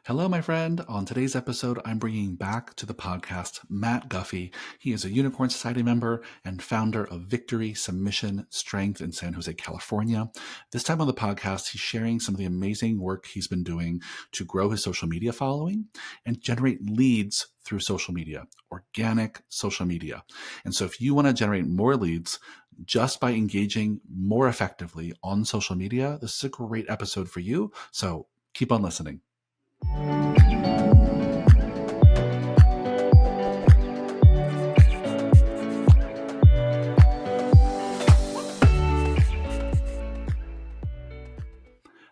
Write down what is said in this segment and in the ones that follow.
Hello, my friend. On today's episode, I'm bringing back to the podcast Matt Guffey. He is a Unicorn Society member and founder of Victory, Submission, Strength in San Jose, California. This time on the podcast, he's sharing some of the amazing work he's been doing to grow his social media following and generate leads through social media, organic social media. And so if you want to generate more leads just by engaging more effectively on social media, this is a great episode for you. So keep on listening.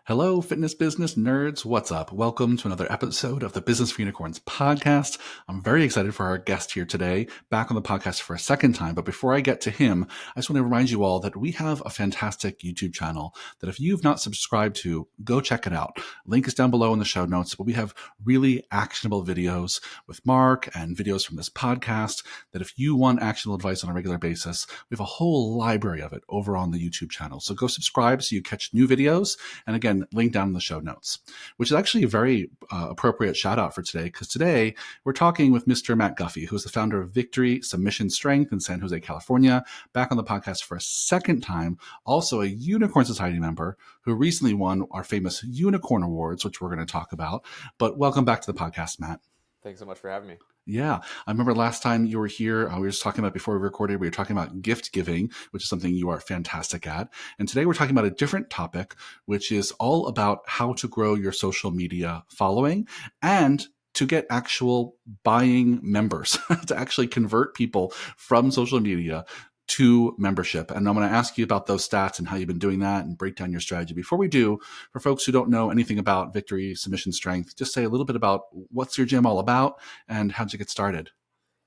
Hello, fitness business nerds. What's up? Welcome to another episode of the Business for Unicorns podcast. I'm very excited for our guest here today, back on the podcast for a second time. But before I get to him, I just want to remind you all that we have a fantastic YouTube channel that if you've not subscribed to, go check it out. Link is down below in the show notes, but we have really actionable videos with Mark and videos from this podcast that if you want actionable advice on a regular basis, we have a whole library of it over on the YouTube channel. So go subscribe so you catch new videos. And again, link down in the show notes, which is actually a very appropriate shout out for today, because today we're talking with Mr. Matt Guffey, who is the founder of Victory, Submission, Strength in San Jose, California, back on the podcast for a second time, also a Unicorn Society member who recently won our famous Unicorn Awards, which we're going to talk about. But welcome back to the podcast, Matt. Thanks so much for having me. Yeah. I remember last time you were here, we were just talking about before we recorded, we were talking about gift giving, which is something you are fantastic at. And today we're talking about a different topic, which is all about how to grow your social media following and to get actual buying members, to actually convert people from social media to membership. And I'm going to ask you about those stats and how you've been doing that and break down your strategy. Before we do, for folks who don't know anything about Victory, Submission, Strength, just say a little bit about what's your gym all about and how'd you get started?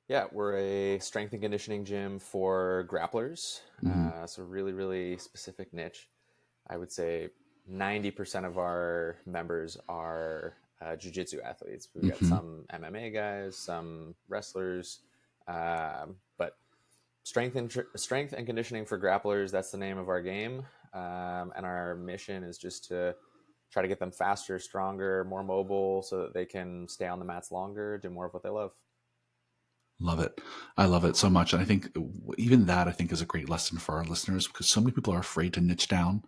Yeah, we're a strength and conditioning gym for grapplers. So really, really specific niche. I would say 90% of our members are jiu-jitsu athletes. We've got some MMA guys, some wrestlers, but strength and conditioning for grapplers, that's the name of our game. And our mission is just to try to get them faster, stronger, more mobile so that they can stay on the mats longer, do more of what they love. Love it. I love it so much. And I think even that, I think, is a great lesson for our listeners, because so many people are afraid to niche down.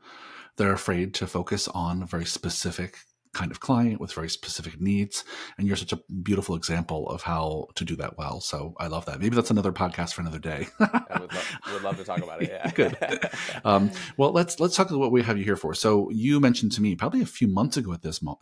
They're afraid to focus on a very specific kind of client with very specific needs. And you're such a beautiful example of how to do that well. So I love that. Maybe that's another podcast for another day. I would love to talk about it. Yeah. Good. Well, let's talk about what we have you here for. So you mentioned to me probably a few months ago at this moment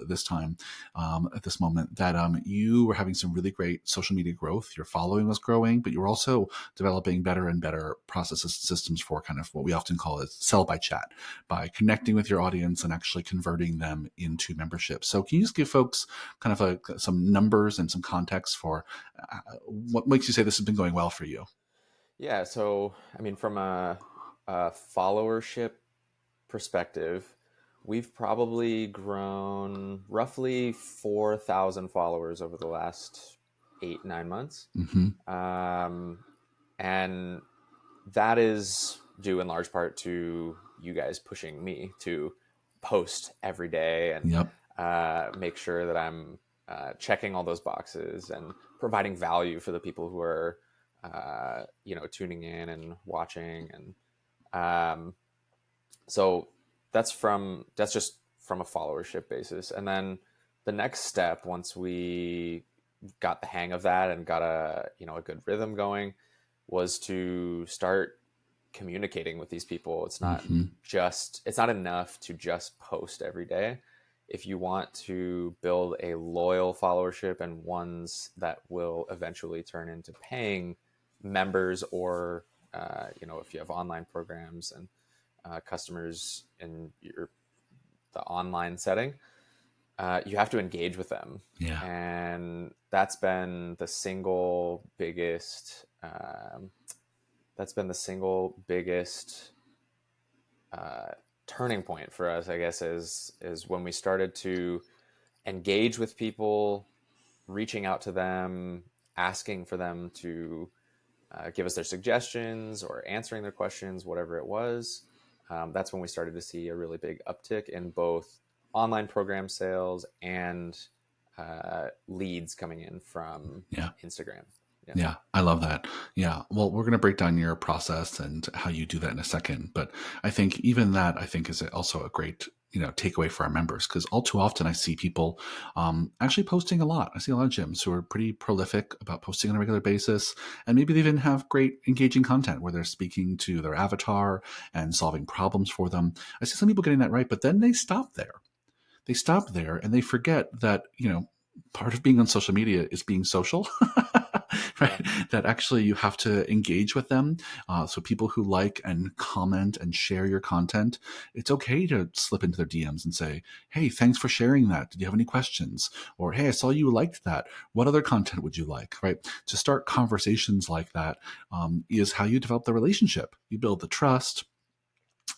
that you were having some really great social media growth. Your following was growing, but you were also developing better and better processes and systems for kind of what we often call is sell by chat, by connecting with your audience and actually converting them into membership. So can you just give folks kind of some numbers and some context for what makes you say this has been going well for you? Yeah. So, I mean, from a followership perspective, we've probably grown roughly 4,000 followers over the last 8-9 months. And that is due in large part to you guys pushing me to post every day and make sure that I'm checking all those boxes and providing value for the people who are tuning in and watching. And so that's just from a followership basis. And then the next step, once we got the hang of that and got a good rhythm going, was to start communicating with these people. It's not it's not enough to just post every day. If you want to build a loyal followership and ones that will eventually turn into paying members, or if you have online programs and customers in the online setting, you have to engage with them. And that's been the single biggest turning point for us, I guess, is when we started to engage with people, reaching out to them, asking for them to give us their suggestions or answering their questions, whatever it was. That's when we started to see a really big uptick in both online program sales and leads coming in from Instagram. Yeah, I love that. Yeah. Well, we're going to break down your process and how you do that in a second. But I think even that, I think, is also a great, takeaway for our members, because all too often I see people actually posting a lot. I see a lot of gyms who are pretty prolific about posting on a regular basis. And maybe they even have great engaging content where they're speaking to their avatar and solving problems for them. I see some people getting that right, but then they stop there. And they forget that, part of being on social media is being social, right? Yeah. That actually you have to engage with them. So people who like and comment and share your content, it's okay to slip into their DMs and say, hey, thanks for sharing that. Did you have any questions? Or, hey, I saw you liked that. What other content would you like, right? To start conversations like that is how you develop the relationship. You build the trust.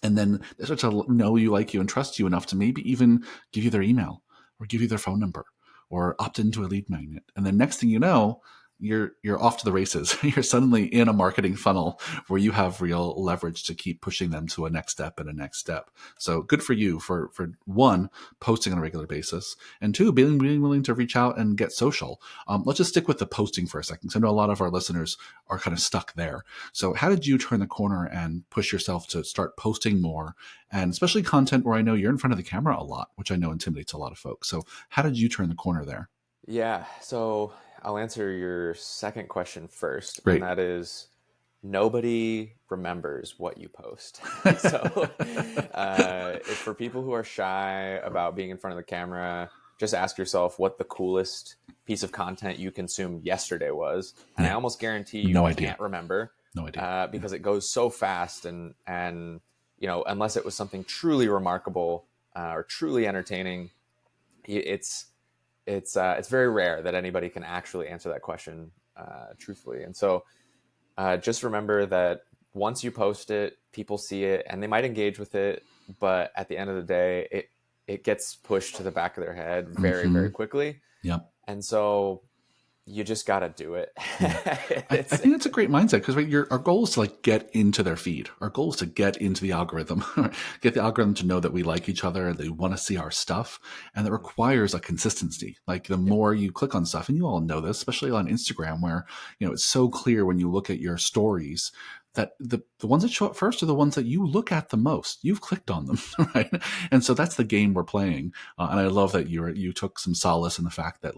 And then they start to know you, like you, and trust you enough to maybe even give you their email or give you their phone number or opt into a lead magnet. And then next thing you know, you're off to the races. You're suddenly in a marketing funnel where you have real leverage to keep pushing them to a next step and a next step. So good for you for one, posting on a regular basis, and two, being willing to reach out and get social. Let's just stick with the posting for a second, because I know a lot of our listeners are kind of stuck there. So how did you turn the corner and push yourself to start posting more, and especially content where I know you're in front of the camera a lot, which I know intimidates a lot of folks. So how did you turn the corner there? Yeah. So I'll answer your second question first. Great. And that is, nobody remembers what you post. So if for people who are shy about being in front of the camera, just ask yourself what the coolest piece of content you consumed yesterday was. And I almost guarantee you can't remember. No idea. Because it goes so fast, and unless it was something truly remarkable or truly entertaining, it's very rare that anybody can actually answer that question truthfully. And so just remember that once you post it, people see it and they might engage with it, but at the end of the day, it gets pushed to the back of their head very, very quickly. Yep. And so you just got to do it. Yeah. I think that's a great mindset, because our goal is to get into their feed. Our goal is to get into the algorithm, get the algorithm to know that we like each other and they want to see our stuff. And that requires a consistency. The more you click on stuff, and you all know this, especially on Instagram, where, it's so clear when you look at your stories that the ones that show up first are the ones that you look at the most. You've clicked on them, right? And so that's the game we're playing. And I love that you took some solace in the fact that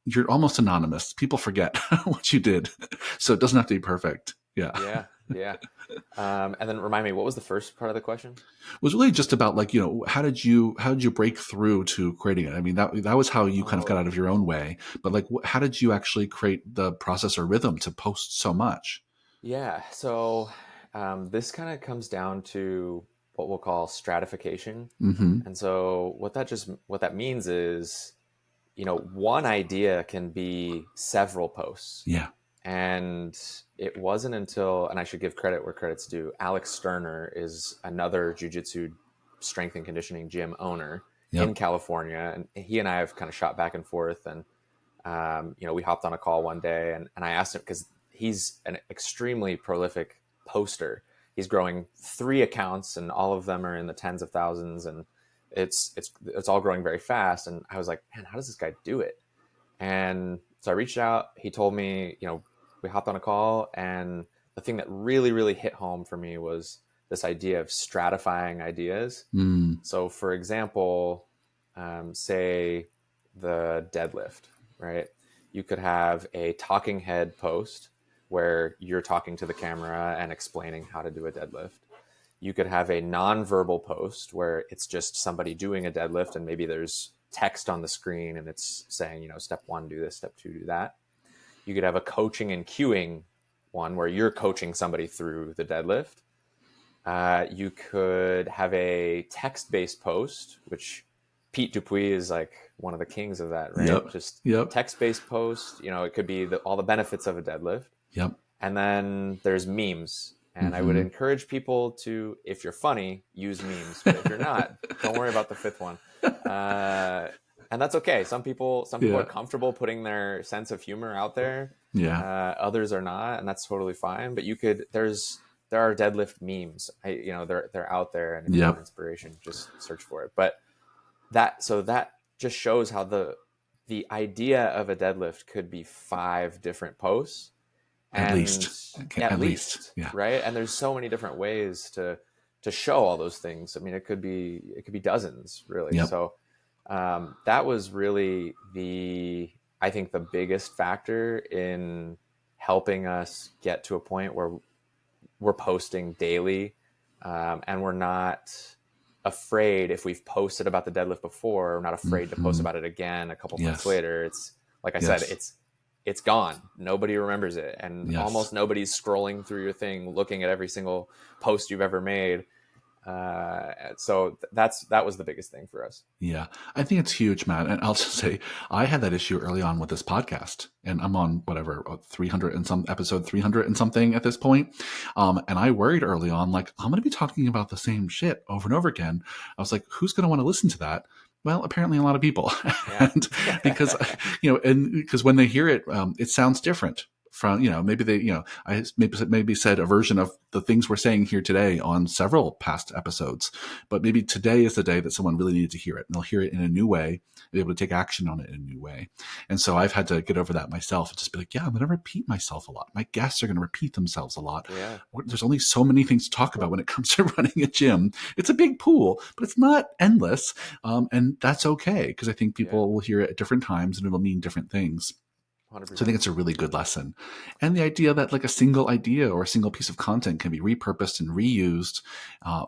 you're almost anonymous. People forget what you did. So it doesn't have to be perfect. Yeah. Yeah. And then remind me, what was the first part of the question? It was really just about how did you break through to creating it? I mean, that was how you kind of got out of your own way, but how did you actually create the process or rhythm to post so much? Yeah. So this kind of comes down to what we'll call stratification. Mm-hmm. And so what that means is, one idea can be several posts. Yeah. And it wasn't until, and I should give credit where credit's due, Alex Sterner is another jiu-jitsu strength and conditioning gym owner in California. And he and I have kind of shot back and forth. And, we hopped on a call one day, and I asked him, because he's an extremely prolific poster. He's growing 3 accounts, and all of them are in the tens of thousands. And it's all growing very fast. And I was like, man, how does this guy do it? And so I reached out. He told me, we hopped on a call, and the thing that really, really hit home for me was this idea of stratifying ideas. So for example, say the deadlift, right? You could have a talking head post where you're talking to the camera and explaining how to do a deadlift. You could have a non-verbal post where it's just somebody doing a deadlift, and maybe there's text on the screen and it's saying, step 1, do this, step 2, do that. You could have a coaching and cueing one where you're coaching somebody through the deadlift. You could have a text-based post, which Pete Dupuis is one of the kings of that, right? Text-based post, it could be all the benefits of a deadlift. Yep. And then there's memes. And I would encourage people to, if you're funny, use memes. But if you're not, don't worry about the 5th one. And that's okay. Some people are comfortable putting their sense of humor out there. Yeah. Others are not, and that's totally fine. But there are deadlift memes. They're out there, and if you want inspiration, just search for it. But that just shows how the the idea of a deadlift could be 5 different posts. At least. Yeah. Right. And there's so many different ways to show all those things. I mean, it could be dozens, really. Yep. So that was really I think the biggest factor in helping us get to a point where we're posting daily, and we're not afraid. If we've posted about the deadlift before, we're not afraid to post about it again a couple months later. It's like I said, it's gone. Nobody remembers it. And almost nobody's scrolling through your thing, looking at every single post you've ever made. So that was the biggest thing for us. Yeah, I think it's huge, Matt. And I'll just say, I had that issue early on with this podcast, and I'm on whatever 300 and some episode 300 and something at this point. And I worried early on, like, I'm going to be talking about the same shit over and over again. I was like, who's going to want to listen to that? Well, apparently a lot of people, and because, and because when they hear it, it sounds different. From, maybe they, I maybe said a version of the things we're saying here today on several past episodes, but maybe today is the day that someone really needed to hear it, and they'll hear it in a new way, be able to take action on it in a new way. And so I've had to get over that myself and just be like, yeah, I'm going to repeat myself a lot. My guests are going to repeat themselves a lot. Yeah. There's only so many things to talk about when it comes to running a gym. It's a big pool, but it's not endless. And that's okay, because I think people will hear it at different times and it'll mean different things. 100%. So I think it's a really good lesson. And the idea that like a single idea or a single piece of content can be repurposed and reused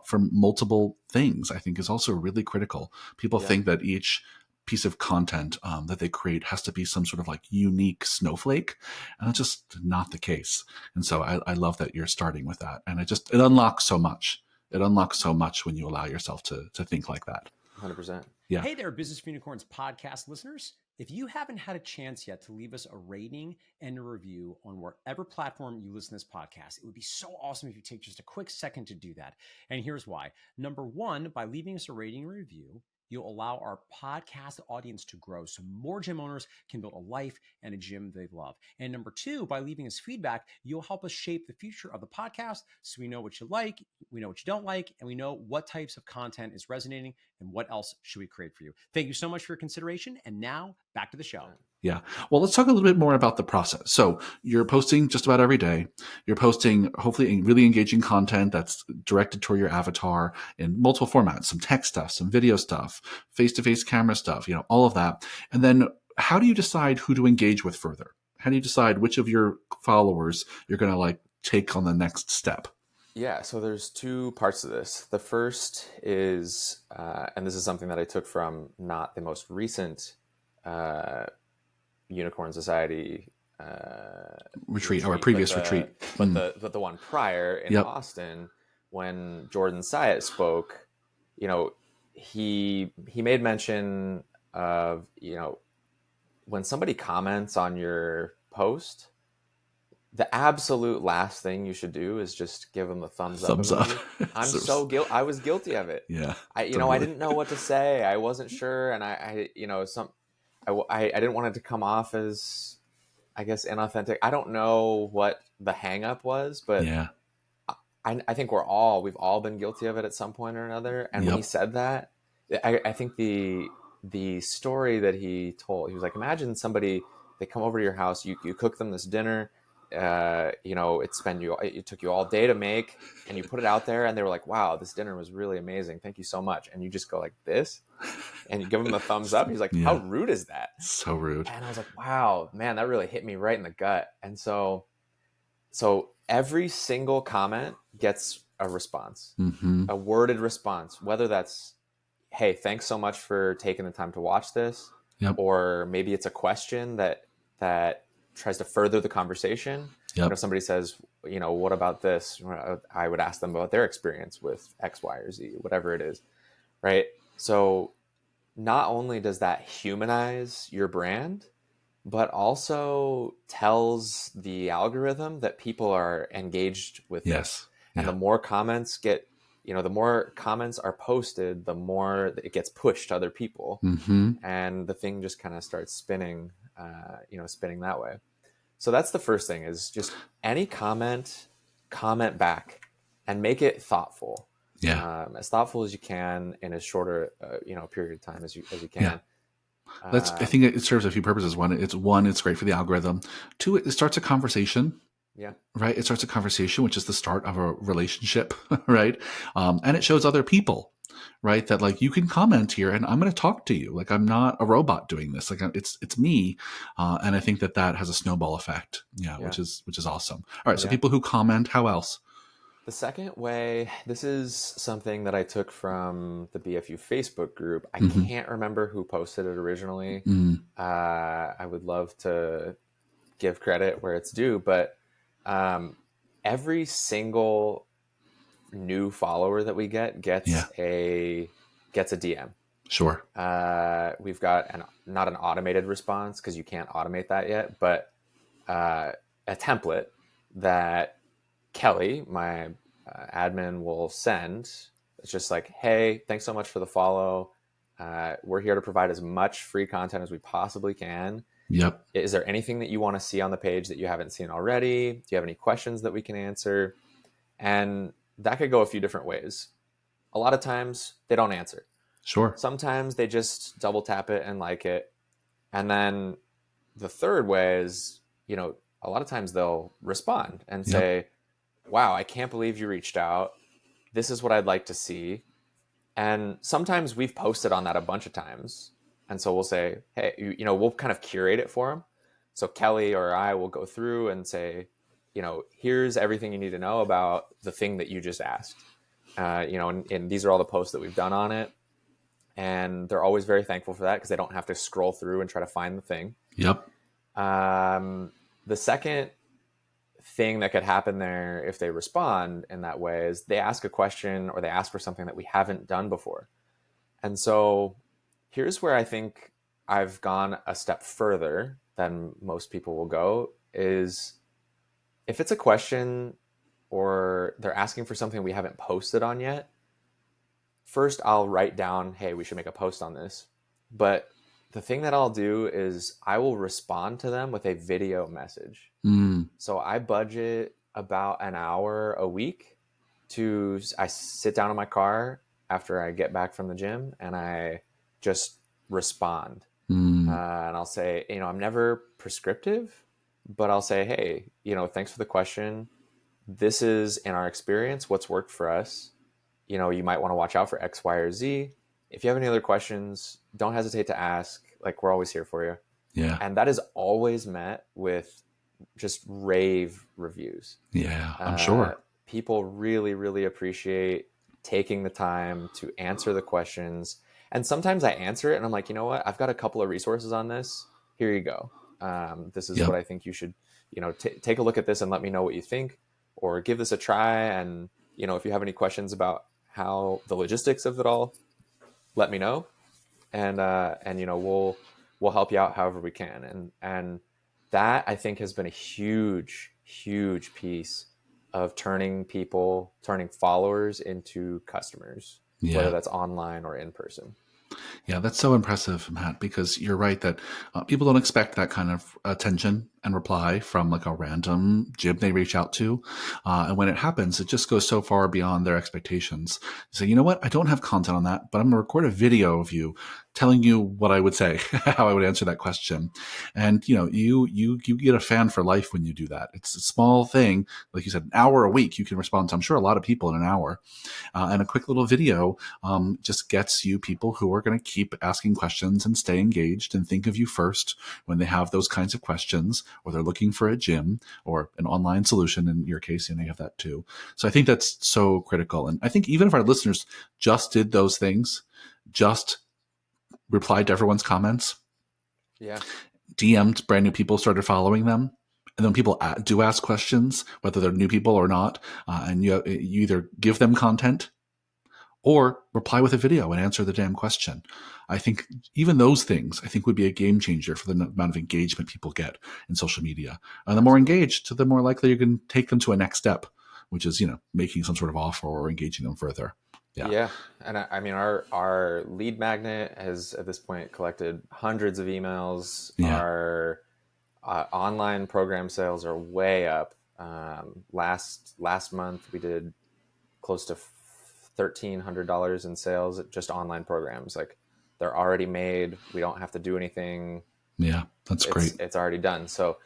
for multiple things, I think is also really critical. People think that each piece of content that they create has to be some sort of like unique snowflake. And that's just not the case. And so I love that you're starting with that. And it unlocks so much. It unlocks so much when you allow yourself to think like that. 100%. Yeah. Hey there, Business for Unicorns podcast listeners. If you haven't had a chance yet to leave us a rating and a review on wherever platform you listen to this podcast, it would be so awesome if you take just a quick second to do that. And here's why. Number one, by leaving us a rating and review, you'll allow our podcast audience to grow so more gym owners can build a life and a gym they love. And number two, by leaving us feedback, you'll help us shape the future of the podcast so we know what you like, we know what you don't like, and we know what types of content is resonating and what else should we create for you. Thank you so much for your consideration. And now back to the show. Yeah. Well, let's talk a little bit more about the process. So you're posting just about every day. You're posting hopefully really engaging content that's directed toward your avatar in multiple formats, some text stuff, some video stuff, face-to-face camera stuff, all of that. And then how do you decide who to engage with further? How do you decide which of your followers you're going to like take on the next step? Yeah, so there's 2 parts to this. The first is, and this is something that I took from not the most recent Unicorn Society retreat, our previous retreat, but the one prior in Austin, when Jordan Syatt spoke, he made mention of, when somebody comments on your post, the absolute last thing you should do is just give them the thumbs up. I'm so guilty. I was guilty of it. Yeah. I didn't know what to say. I wasn't sure. And I didn't want it to come off as, I guess, inauthentic. I don't know what the hang up was, but I think we've all been guilty of it at some point or another. And when he said that, I think the story that he told, he was like, imagine somebody, they come over to your house, you cook them this dinner, it took you all day to make, and you put it out there and they were like, wow, this dinner was really amazing. Thank you so much. And you just go like this and you give them a thumbs up. He's like, how rude is that? So rude. And I was like, wow, man, that really hit me right in the gut. And so every single comment gets a response, a worded response, whether that's, hey, thanks so much for taking the time to watch this. Or maybe it's a question that tries to further the conversation. If somebody says, what about this? I would ask them about their experience with X, Y, or Z, whatever it is. Right. So not only does that humanize your brand, but also tells the algorithm that people are engaged with this. And the more comments the more comments are posted, the more it gets pushed to other people. And the thing just kind of starts spinning that way. So that's the first thing, is just any comment back and make it thoughtful. As thoughtful as you can in as shorter, period of time as you can. I think it serves a few purposes. One, it's great for the algorithm. Two, it starts a conversation. Yeah. Right. It starts a conversation, which is the start of a relationship. Right. And it shows other people, right, that like you can comment here and I'm going to talk to you. Like I'm not a robot doing this. Like it's me. And I think that has a snowball effect. Yeah. Which is awesome. All right. So people who comment, how else? The second way, this is something that I took from the BFU Facebook group. I can't remember who posted it originally. I would love to give credit where it's due, but every single new follower that we gets a DM. Sure. We've got not an automated response because you can't automate that yet, but a template that Kelly, my admin, will send. It's just like, hey, thanks so much for the follow. We're here to provide as much free content as we possibly can. Yep. Is there anything that you want to see on the page that you haven't seen already? Do you have any questions that we can answer? And that could go a few different ways. A lot of times they don't answer. Sure. Sometimes they just double tap it and like it. And then the third way is, a lot of times they'll respond and say, wow, I can't believe you reached out. This is what I'd like to see. And sometimes we've posted on that a bunch of times. And so we'll say, hey, we'll kind of curate it for them. So Kelly or I will go through and say, here's everything you need to know about the thing that you just asked. And these are all the posts that we've done on it. And they're always very thankful for that because they don't have to scroll through and try to find the thing. Yep. The second thing that could happen there if they respond in that way is they ask a question or they ask for something that we haven't done before. And so here's where I think I've gone a step further than most people will go is if it's a question or they're asking for something we haven't posted on yet, first I'll write down, hey, we should make a post on this. But the thing that I'll do is I will respond to them with a video message. So I budget about an hour a week I sit down in my car after I get back from the gym and I just respond. And I'll say, I'm never prescriptive, but I'll say, hey, thanks for the question. This is, in our experience, what's worked for us. You might want to watch out for X, Y, or Z. If you have any other questions, don't hesitate to ask. Like, we're always here for you. Yeah. And that is always met with just rave reviews. Yeah, I'm sure. People really, really appreciate taking the time to answer the questions. And sometimes I answer it and I'm like, you know what? I've got a couple of resources on this. Here you go. This is what I think you should, take a look at this and let me know what you think, or give this a try. And, if you have any questions about how the logistics of it all, let me know. And we'll help you out however we can. And that I think has been a huge, huge piece of turning followers into customers, whether that's online or in person. Yeah, that's so impressive, Matt, because you're right that people don't expect that kind of attention and reply from like a random gym they reach out to. And when it happens, it just goes so far beyond their expectations. So, you know what? I don't have content on that, but I'm going to record a video of you telling you what I would say, how I would answer that question. And, you get a fan for life when you do that. It's a small thing. Like you said, an hour a week, you can respond to, I'm sure, a lot of people in an hour. And a quick little video just gets you people who are going to keep asking questions and stay engaged and think of you first when they have those kinds of questions, or they're looking for a gym or an online solution. In your case, you have that too. So I think that's so critical. And I think even if our listeners just did those things, just replied to everyone's comments, DM'd brand new people, started following them, and then people do ask questions, whether they're new people or not, and you either give them content or reply with a video and answer the damn question. I think even those things, would be a game changer for the amount of engagement people get in social media. And the more engaged, the more likely you can take them to a next step, which is, making some sort of offer or engaging them further. Yeah. And I mean, our lead magnet has at this point collected hundreds of emails. Our online program sales are way up. Last month we did close to $1,300 in sales at just online programs. Like They're already made. We don't have to do anything. Yeah, that's great. It's already done. So,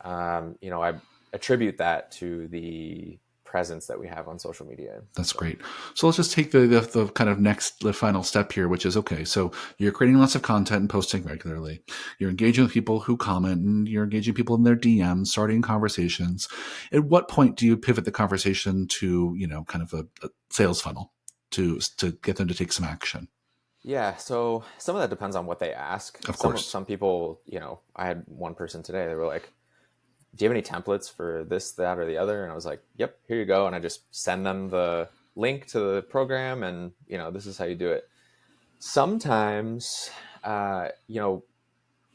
I attribute that to the presence that we have on social media. That's great. So let's just take the kind of the final step here, which is, okay, so you're creating lots of content and posting regularly. You're engaging with people who comment, and you're engaging people in their DMs, starting conversations. At what point do you pivot the conversation to, kind of a sales funnel to get them to take some action? Yeah, so some of that depends on what they ask. Of course. Some people, I had one person today, they were like, do you have any templates for this, that, or the other? And I was like, yep, here you go. And I just send them the link to the program, and, this is how you do it. Sometimes, we'll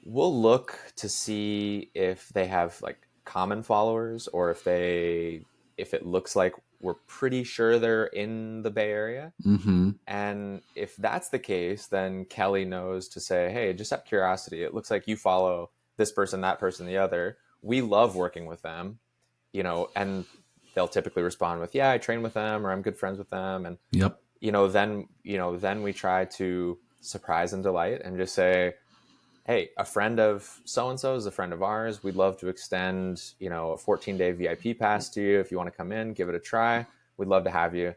look to see if they have like common followers, or if it looks like we're pretty sure they're in the Bay Area. Mm-hmm. And if that's the case, then Kelly knows to say, hey, just out of curiosity, it looks like you follow this person, that person, the other. We love working with them, and they'll typically respond with, yeah, I train with them, or I'm good friends with them. And, yep. Then we try to surprise and delight and just say, hey, a friend of so-and-so is a friend of ours. We'd love to extend, a 14-day VIP pass to you. If you want to come in, give it a try, we'd love to have you.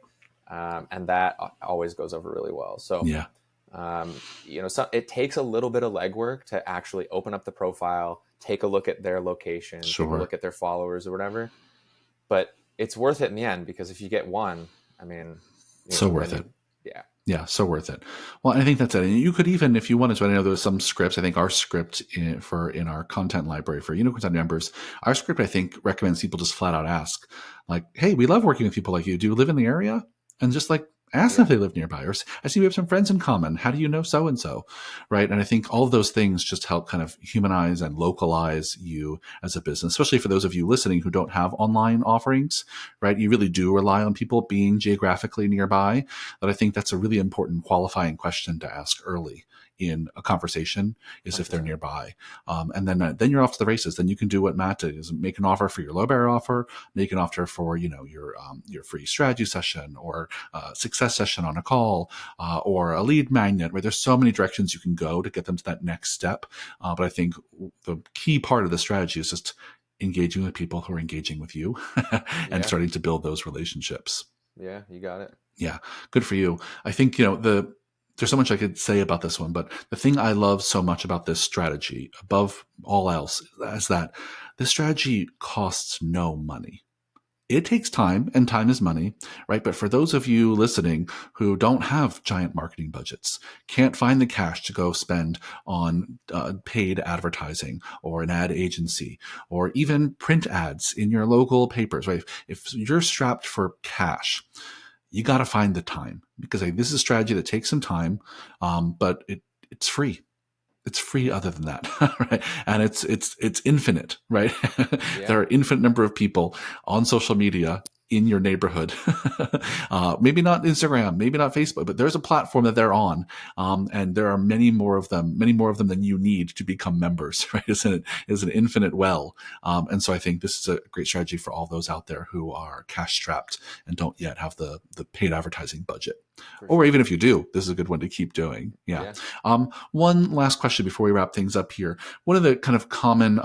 And that always goes over really well. So, yeah. So it takes a little bit of legwork to actually open up the profile, take a look at their location, Sure. take a look at their followers or whatever. But it's worth it in the end, because if you get one, I mean, so worth it. Yeah. Yeah, so worth it. Well, I think that's it. And you could even, if you wanted to, I know there's some scripts. I think our script in our content library for Unicorns members, our script, I think, recommends people just flat out ask, like, hey, we love working with people like you. Do you live in the area? And just like ask them if they live nearby. Or I see we have some friends in common. How do you know so-and-so? Right. And I think all of those things just help kind of humanize and localize you as a business, especially for those of you listening who don't have online offerings, right? You really do rely on people being geographically nearby. But I think that's a really important qualifying question to ask early in a conversation, is 100%. If they're nearby. And then you're off to the races. Then you can do what Matt did, is make an offer for your low barrier offer, make an offer for, your free strategy session, or success session on a call, or a lead magnet, where there's so many directions you can go to get them to that next step. But I think the key part of the strategy is just engaging with people who are engaging with you and starting to build those relationships. Yeah, you got it. Yeah, good for you. I think, there's so much I could say about this one, but the thing I love so much about this strategy, above all else, is that this strategy costs no money. It takes time, and time is money, right? But for those of you listening who don't have giant marketing budgets, can't find the cash to go spend on paid advertising, or an ad agency, or even print ads in your local papers, right? If you're strapped for cash, you got to find the time, because this is a strategy that takes some time, but it's free. It's free other than that, right? And it's infinite, right? Yeah. There are infinite number of people on social media in your neighborhood. Maybe not Instagram, maybe not Facebook, but there's a platform that they're on. And there are many more of them than you need to become members, right? It's an infinite well. And so I think this is a great strategy for all those out there who are cash strapped and don't yet have the paid advertising budget. Or even if you do, this is a good one to keep doing. Yeah. One last question before we wrap things up here. One of the kind of common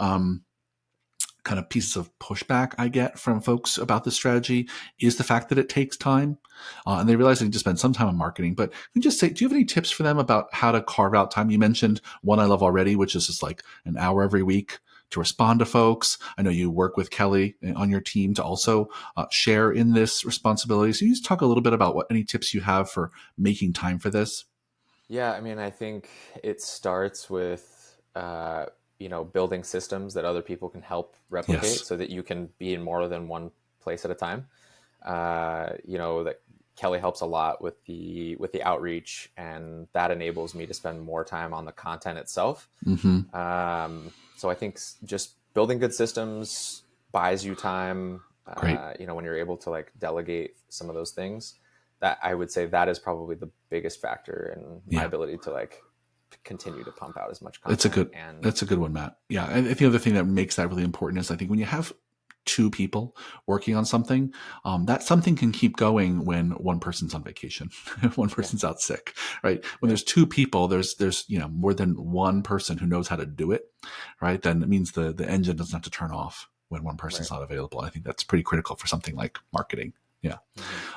kind of pieces of pushback I get from folks about this strategy is the fact that it takes time, and they realize they need to spend some time on marketing. But can you just say, do you have any tips for them about how to carve out time? You mentioned one I love already, which is just like an hour every week to respond to folks. I know you work with Kelly on your team to also share in this responsibility. So you just talk a little bit about any tips you have for making time for this? Yeah, I mean, I think it starts with building systems that other people can help replicate, so that you can be in more than one place at a time. That Kelly helps a lot with the outreach, and that enables me to spend more time on the content itself. Mm-hmm. So I think just building good systems buys you time. Great. When you're able to like delegate some of those things, that I would say that is probably the biggest factor in my ability to like continue to pump out as much content. That's a good one, Matt. Yeah. I think the other thing that makes that really important is, I think when you have 2 people working on something, that something can keep going when one person's on vacation, one person's out sick, right? When there's 2 people, there's more than one person who knows how to do it, right? Then it means the engine doesn't have to turn off when one person's not available. I think that's pretty critical for something like marketing. Yeah.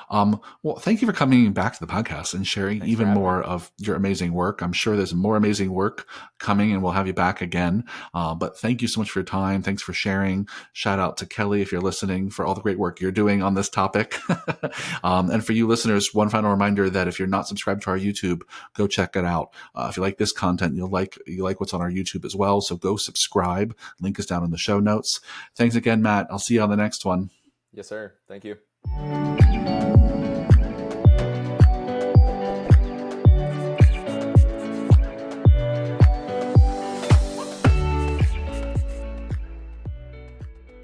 Well, thank you for coming back to the podcast and sharing even more of your amazing work. I'm sure there's more amazing work coming, and we'll have you back again. But thank you so much for your time. Thanks for sharing. Shout out to Kelly, if you're listening, for all the great work you're doing on this topic. And for you listeners, one final reminder that if you're not subscribed to our YouTube, go check it out. If you like this content, you like what's on our YouTube as well. So go subscribe. Link is down in the show notes. Thanks again, Matt. I'll see you on the next one. Yes, sir. Thank you.